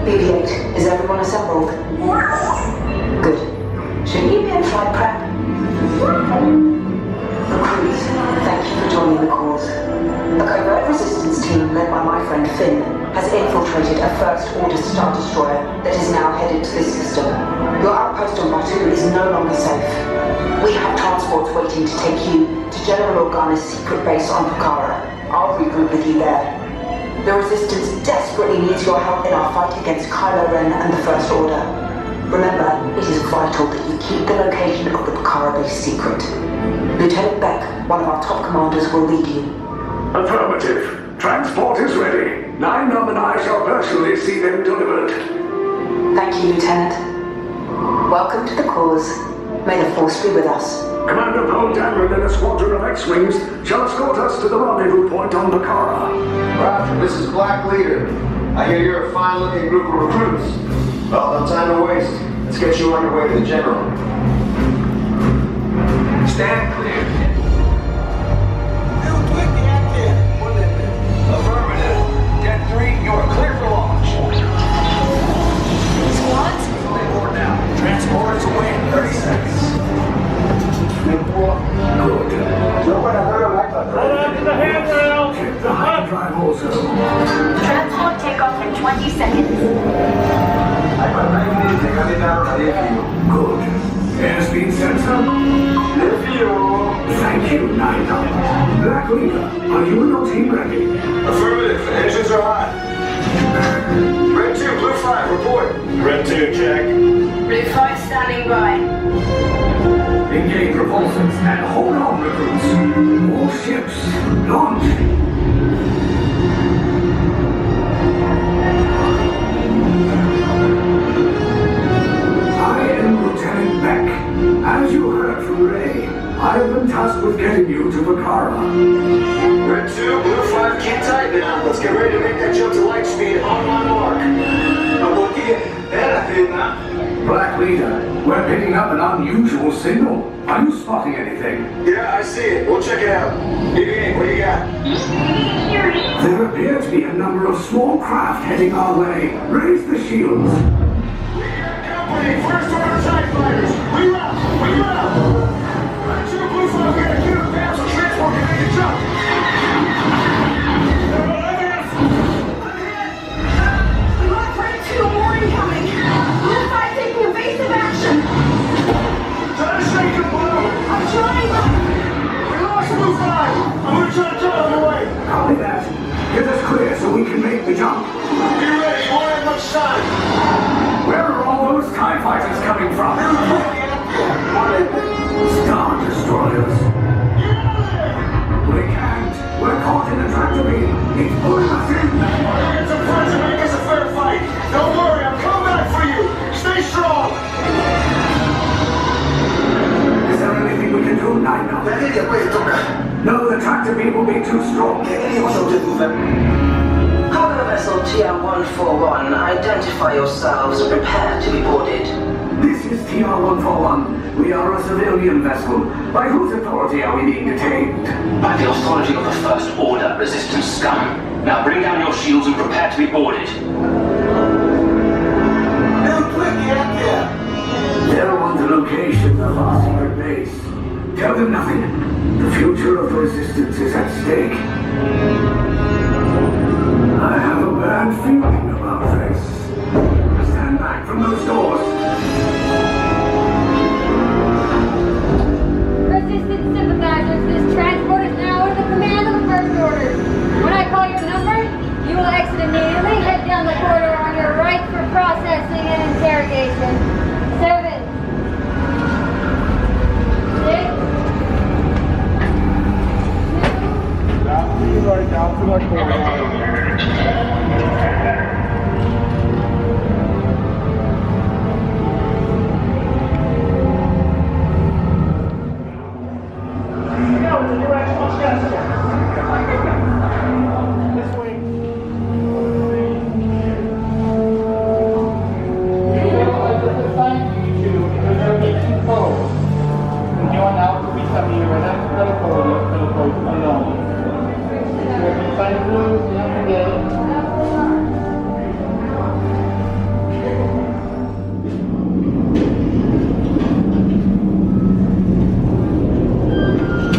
BB-8, is everyone assembled? Good. Should you be in flight prep? Recruits, thank you for joining the cause. A covert resistance team led by my friend Finn has infiltrated a first-order Star Destroyer that is now headed to this system. Your outpost on Batu is no longer safe. We have transports waiting to take you to General Organa's secret base on Pucara. I'll regroup with you there. The Resistance desperately needs your help in our fight against Kylo Ren and the First Order. Remember, it is vital that you keep the location of the Pucara base secret. Lieutenant Beck, one of our top commanders, will lead you. Affirmative. Transport is ready. 9-Num and I shall personally see them delivered. Thank you, Lieutenant. Welcome to the cause. May the Force be with us. Commander Poe Dameron and a squadron of X-Wings shall escort us to the rendezvous point on Pucara. Roger, this is Black Leader. I hear you're a fine-looking group of recruits. Well, no time to waste. Let's get you on your way to the General. Stand clear. Affirmative. Den 3, you are clear for launch. Squads? Fully aboard now. Transport is away in 30 seconds. Good. Hold on to the handrail. Hit the hyperdrive also. Transport takeoff in 20 seconds. Good. Airspeed sensor. Thank you, 9-Num. Black Leader, are you and your team ready? Affirmative. Engines are hot. Red 2, Blue 5, report. Red 2, check. Blue 5 standing by. Engage propulsors and hold on, recruits. More ships. Launch. I am Lieutenant Beck. As you heard from Ray, I have been tasked with getting you to Pucara. Red 2, Blue 5, keep tight now. Let's get ready to make that jump to light speed on my mark. Black Leader, we're picking up an unusual signal. Are you spotting anything? Yeah, I see it. We'll check it out. BB-8, what do you got? There appear to be a number of small craft heading our way. Raise the shields. Company, first order TIE fighters. We route! Red 2, Blue 5, we gotta get them down so transport can make a jump. Black Red 2, more incoming. Blue 5 taking evasive action. Try to shake them, Blue. I'm trying. We lost Blue 5. I'm gonna try to cut on the way. Copy that. Get us clear so we can make the jump. Be ready. You won't have much time. Where are all those TIE fighters coming from? Star Destroyers. We can't. We're caught in a tractor beam. It's pulling us in. It's a plan to make us a fair fight. Don't worry, I'm coming back for you. Stay strong. Is there anything we can do, 9-Num? No, the tractor beam will be too strong. Cargo vessel TR-141, identify yourselves and prepare to be boarded. This is TR-141. We are a civilian vessel. By whose authority are we being detained? By the authority of the First Order resistance scum. Now bring down your shields and prepare to be boarded. They'll want the location of our secret base. Tell them nothing. The future of the resistance is at stake. I have a bad feeling about this. Stand back from those doors. Resistance sympathizers, this transport is now under the command of the First Order. When I call your number, you will exit immediately, head down the corridor on your right for processing and interrogation. 7, 6, 2, Right down to the corner.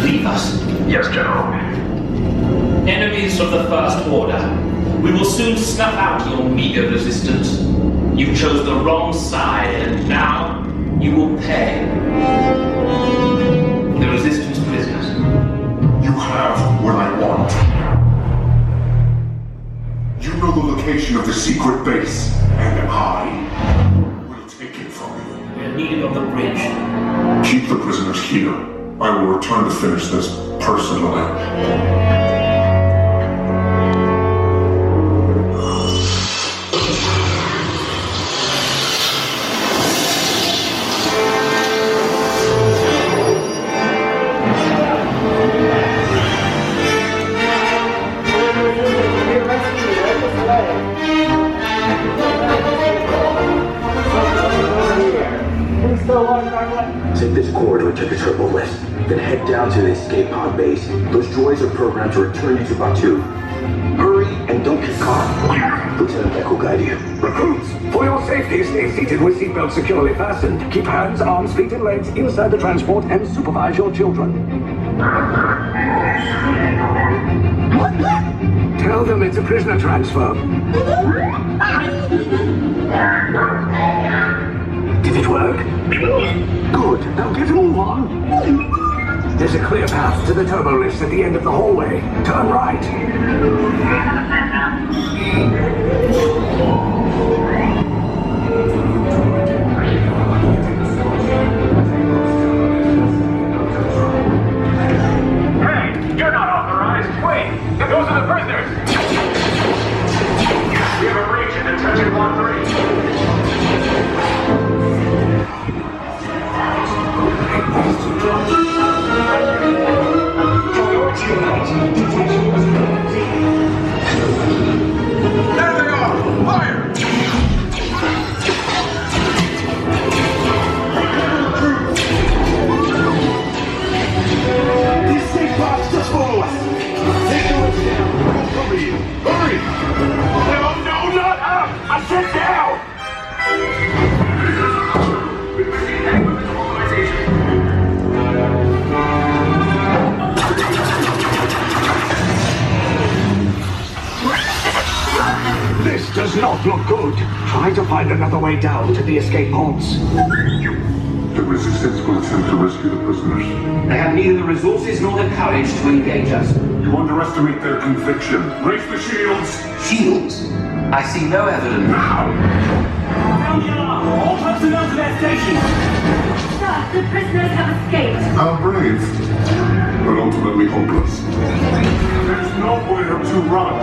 Leave us. Yes, General. Enemies of the First Order. We will soon snuff out your meager resistance. You chose the wrong side, and now you will pay. The Resistance prisoners. You have what I want. You know the location of the secret base, and I will take it from you. We are needed on the bridge. Keep the prisoners here. I will return to finish this personally. Take this corridor to the turbo lift, then head down to the escape pod base. Those droids are programmed to return you to Batu. Hurry and don't get caught. Lieutenant Beck will guide you. Recruits, for your safety, stay seated with seatbelts securely fastened. Keep hands, arms, feet, and legs inside the transport and supervise your children. Tell them it's a prisoner transfer. Did it work? Good. Now get a move on. There's a clear path to the turbo lifts at the end of the hallway. Turn right. Hey, you're not authorized. Wait, those are the prisoners. We have a breach in attention 1-3. There they are! Fire! These safe pods just follow us. Take the lift down. We'll cover you. Hurry! No, not up! I said down! This does not look good. Try to find another way down to the escape pods. The Resistance will attempt to rescue the prisoners. They have neither the resources nor the courage to engage us. You underestimate their conviction. Raise the shields! Shields? I see no evidence. Now! Sound the alarm! All personnel to their stations! Sir, the prisoners have escaped. How brave, but ultimately hopeless. There's nowhere to run.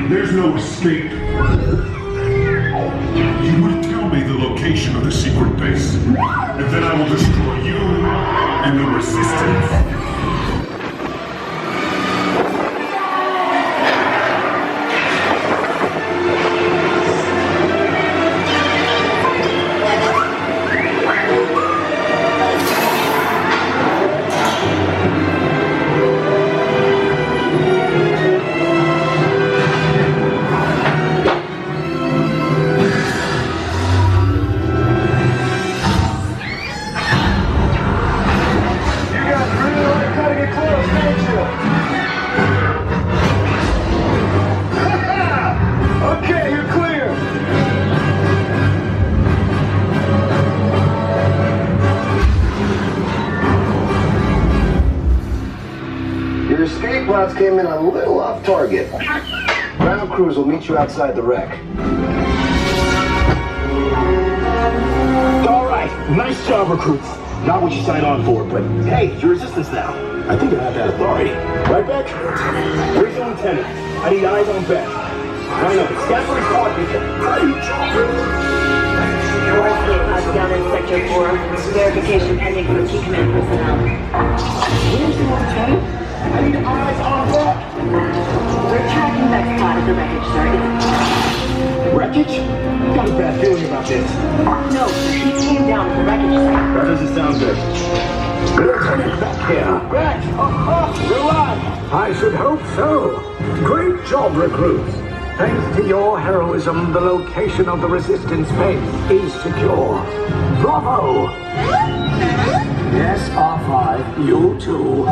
There's no escape. You will tell me the location of the secret base, and then I will destroy you and the Resistance. You got shots came in a little off target. Ground crews will meet you outside the wreck. All right, nice job, recruits. Not what you signed on for, but hey, you're resistance now. I think I have that authority. Right, Beck? Where's the lieutenant? I need eyes on Beck. Line up, scout for his squad people. Down in Sector 4. Verification pending for key command personnel. Where's the lieutenant? I need eyes on Beck. We're tracking Beck's spot at the wreckage, sir. Wreckage? Got a bad feeling about this. No, sir. He came down at the wreckage site. That doesn't sound good. Lieutenant Beck here. Beck! You're alive! I should hope so. Great job, recruits. Thanks to your heroism, the location of the resistance base is secure. Bravo! Yes, R5, you too.